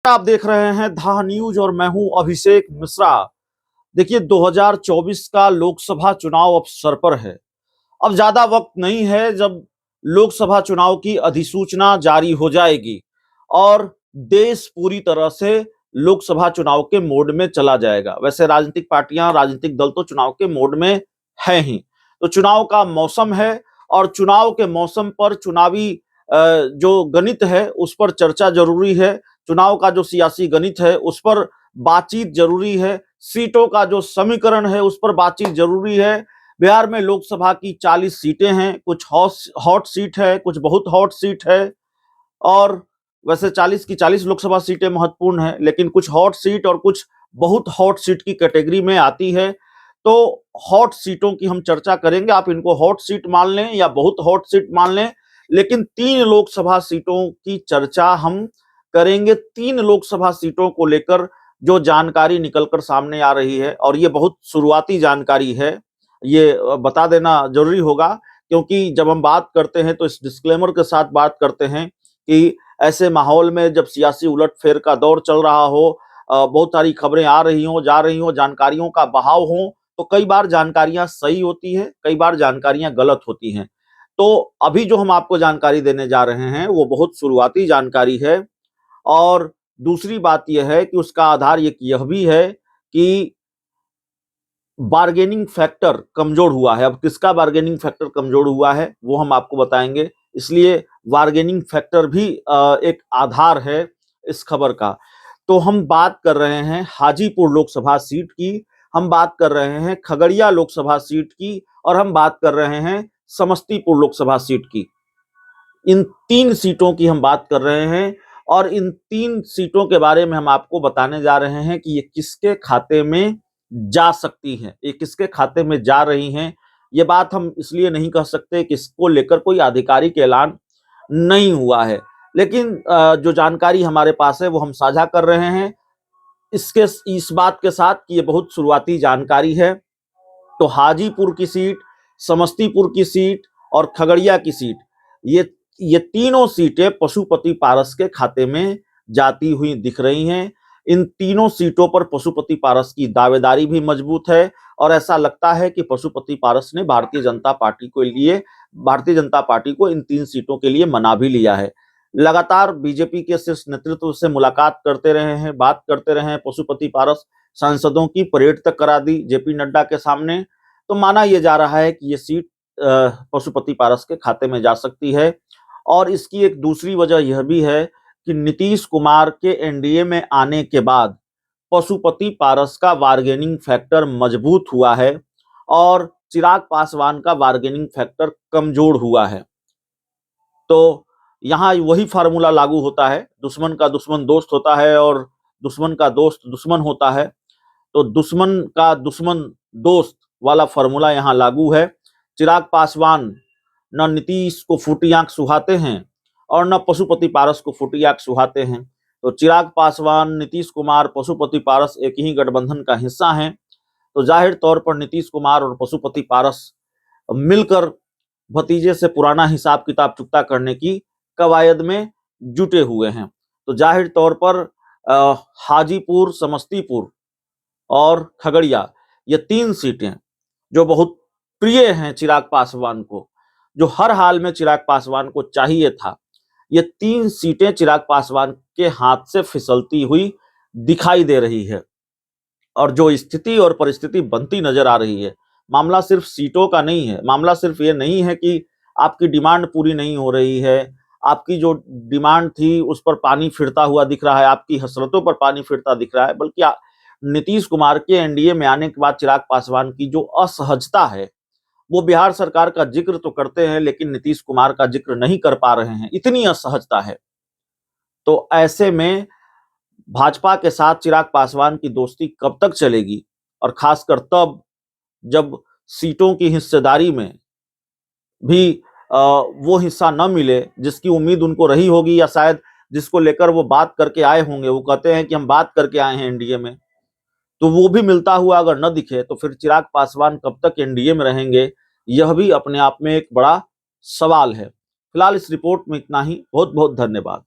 आप देख रहे हैं धा न्यूज और मैं हूं अभिषेक मिश्रा। देखिए 2024 का लोकसभा चुनाव अब सर पर है। अब ज्यादा वक्त नहीं है जब लोकसभा चुनाव की अधिसूचना जारी हो जाएगी और देश पूरी तरह से लोकसभा चुनाव के मोड में चला जाएगा। वैसे राजनीतिक पार्टियां, राजनीतिक दल तो चुनाव के मोड में है ही। तो चुनाव का मौसम है और चुनाव के मौसम पर चुनावी जो गणित है उस पर चर्चा जरूरी है। चुनाव का जो सियासी गणित है उस पर बातचीत जरूरी है। सीटों का जो समीकरण है उस पर बातचीत जरूरी है। बिहार में लोकसभा की 40 सीटें हैं, कुछ हॉट सीट है, कुछ बहुत हॉट सीट है। और वैसे 40 की 40 लोकसभा सीटें महत्वपूर्ण है, लेकिन कुछ हॉट सीट और कुछ बहुत हॉट सीट की कैटेगरी में आती है। तो हॉट सीटों की हम चर्चा करेंगे। आप इनको हॉट सीट मान लें या बहुत हॉट सीट मान लें, लेकिन 3 लोकसभा सीटों की चर्चा हम करेंगे। 3 लोकसभा सीटों को लेकर जो जानकारी निकलकर सामने आ रही है, और ये बहुत शुरुआती जानकारी है, ये बता देना जरूरी होगा, क्योंकि जब हम बात करते हैं तो इस डिस्क्लेमर के साथ बात करते हैं कि ऐसे माहौल में जब सियासी उलटफेर का दौर चल रहा हो, बहुत सारी खबरें आ रही हो, जा रही हो, जानकारियों का बहाव हो, तो कई बार जानकारियां सही होती है, कई बार जानकारियां गलत होती हैं। तो अभी जो हम आपको जानकारी देने जा रहे हैं वो बहुत शुरुआती जानकारी है। और दूसरी बात यह है कि उसका आधार यह भी है कि बार्गेनिंग फैक्टर कमजोर हुआ है। अब किसका बार्गेनिंग फैक्टर कमजोर हुआ है वो हम आपको बताएंगे, इसलिए बार्गेनिंग फैक्टर भी एक आधार है इस खबर का। तो हम बात कर रहे हैं हाजीपुर लोकसभा सीट की, हम बात कर रहे हैं खगड़िया लोकसभा सीट की, और हम बात कर रहे हैं समस्तीपुर लोकसभा सीट की। इन 3 सीटों की हम बात कर रहे हैं और इन 3 सीटों के बारे में हम आपको बताने जा रहे हैं कि ये किसके खाते में जा सकती हैं, ये किसके खाते में जा रही हैं। ये बात हम इसलिए नहीं कह सकते कि इसको लेकर कोई आधिकारिक ऐलान नहीं हुआ है, लेकिन जो जानकारी हमारे पास है वो हम साझा कर रहे हैं इसके इस बात के साथ कि ये बहुत शुरुआती जानकारी है। तो हाजीपुर की सीट, समस्तीपुर की सीट और खगड़िया की सीट, ये तीनों सीटें पशुपति पारस के खाते में जाती हुई दिख रही हैं। इन तीनों सीटों पर पशुपति पारस की दावेदारी भी मजबूत है और ऐसा लगता है कि पशुपति पारस ने भारतीय जनता पार्टी को इन 3 सीटों के लिए मना भी लिया है। लगातार बीजेपी के शीर्ष नेतृत्व से मुलाकात करते रहे हैं, बात करते रहे हैं पशुपति पारस, सांसदों की परेड तक करा दी जेपी नड्डा के सामने। तो माना यह जा रहा है कि ये सीट पशुपति पारस के खाते में जा सकती है। और इसकी एक दूसरी वजह यह भी है कि नीतीश कुमार के एनडीए में आने के बाद पशुपति पारस का बार्गेनिंग फैक्टर मजबूत हुआ है और चिराग पासवान का बार्गेनिंग फैक्टर कमजोर हुआ है। तो यहां वही फार्मूला लागू होता है, दुश्मन का दुश्मन दोस्त होता है और दुश्मन का दोस्त दुश्मन होता है। तो दुश्मन का दुश्मन दोस्त वाला फार्मूला यहां लागू है। चिराग पासवान न नीतीश को फूटी आंख सुहाते हैं और न पशुपति पारस को फूटी आंख सुहाते हैं। तो चिराग पासवान, नीतीश कुमार, पशुपति पारस एक ही गठबंधन का हिस्सा हैं। तो जाहिर तौर पर नीतीश कुमार और पशुपति पारस मिलकर भतीजे से पुराना हिसाब किताब चुकता करने की कवायद में जुटे हुए हैं। तो जाहिर तौर पर हाजीपुर, समस्तीपुर और खगड़िया, ये 3 सीटें जो बहुत प्रिय हैं चिराग पासवान को, जो हर हाल में चिराग पासवान को चाहिए था, ये 3 सीटें चिराग पासवान के हाथ से फिसलती हुई दिखाई दे रही है। और जो स्थिति और परिस्थिति बनती नजर आ रही है, मामला सिर्फ सीटों का नहीं है, मामला सिर्फ ये नहीं है कि आपकी डिमांड पूरी नहीं हो रही है, आपकी जो डिमांड थी उस पर पानी फिरता हुआ दिख रहा है, आपकी हसरतों पर पानी फिरता दिख रहा है, बल्कि नीतीश कुमार के एनडीए में आने के बाद चिराग पासवान की जो असहजता है, वो बिहार सरकार का जिक्र तो करते हैं लेकिन नीतीश कुमार का जिक्र नहीं कर पा रहे हैं, इतनी असहजता है। तो ऐसे में भाजपा के साथ चिराग पासवान की दोस्ती कब तक चलेगी, और खासकर तब जब सीटों की हिस्सेदारी में भी वो हिस्सा न मिले जिसकी उम्मीद उनको रही होगी, या शायद जिसको लेकर वो बात करके आए होंगे। वो कहते हैं कि हम बात करके आए हैं एनडीए में, तो वो भी मिलता हुआ अगर न दिखे तो फिर चिराग पासवान कब तक एनडीए में रहेंगे, यह भी अपने आप में एक बड़ा सवाल है। फिलहाल इस रिपोर्ट में इतना ही। बहुत बहुत धन्यवाद।